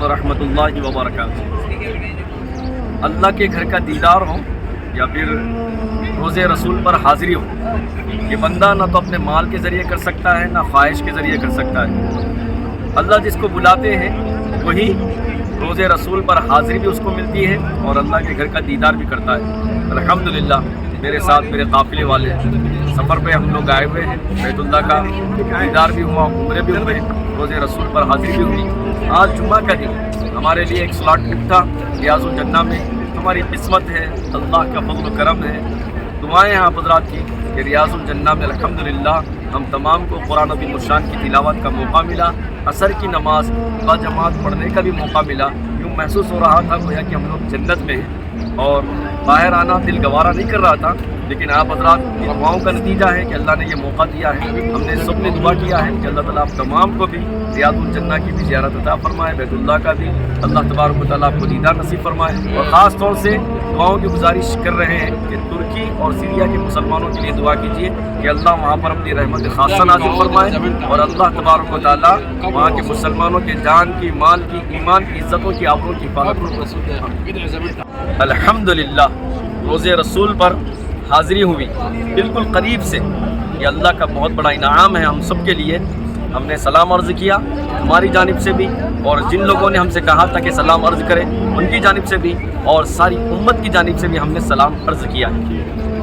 ورحمۃ اللہ وبرکاتہ۔ اللہ کے گھر کا دیدار ہو یا پھر روزے رسول پر حاضری ہو، یہ بندہ نہ تو اپنے مال کے ذریعے کر سکتا ہے نہ خواہش کے ذریعے کر سکتا ہے۔ اللہ جس کو بلاتے ہیں وہی روزے رسول پر حاضری بھی اس کو ملتی ہے اور اللہ کے گھر کا دیدار بھی کرتا ہے۔ الحمدللہ میرے ساتھ میرے قافلے والے سفر پہ ہم لوگ آئے ہوئے ہیں، بیت اللہ کا دیدار بھی ہوا، عمرے بھی ہوئے، روزے رسول پر حاضری بھی ہوئی۔ آج جمعہ کا دن ہمارے لیے ایک سلاٹ بک تھا ریاض الجنہ میں، ہماری قسمت ہے، اللہ کا فضل و کرم ہے، دعائیں ہیں آپ حضرات کی کہ ریاض الجنہ میں الحمدللہ ہم تمام کو قرآن عظیم الشان کی تلاوت کا موقع ملا، عصر کی نماز باجماعت پڑھنے کا بھی موقع ملا۔ یوں محسوس ہو رہا تھا گویا کہ ہم لوگ جنت میں ہیں، اور باہر آنا دل گوارا نہیں کر رہا تھا، لیکن آپ حضرات کی دعاؤں کا نتیجہ ہے کہ اللہ نے یہ موقع دیا ہے۔ ہم نے سب نے دعا کیا ہے کہ اللہ تعالیٰ آپ تمام کو بھی ریاض الجنہ کی بھی زیارت عطا فرمائے، بیت اللہ کا بھی اللہ تبارک و تعالیٰ آپ کو دیدار نصیب فرمائے، اور خاص طور سے دعاؤں کی گزارش کر رہے ہیں کہ ترکی اور سیریا کے مسلمانوں کے لیے دعا کیجیے کہ اللہ وہاں پر اپنی رحمت خاصہ نازل فرمائے، اور اللہ تبارک و تعالیٰ وہاں کے مسلمانوں کے جان کی، مال کی، ایمان کی، عزتوں کی، آبروں کی حفاظت۔ الحمدللہ روزے رسول پر حاضری ہوئی بالکل قریب سے، یہ اللہ کا بہت بڑا انعام ہے ہم سب کے لیے۔ ہم نے سلام عرض کیا ہماری جانب سے بھی، اور جن لوگوں نے ہم سے کہا تھا کہ سلام عرض کریں ان کی جانب سے بھی، اور ساری امت کی جانب سے بھی ہم نے سلام عرض کیا ہے۔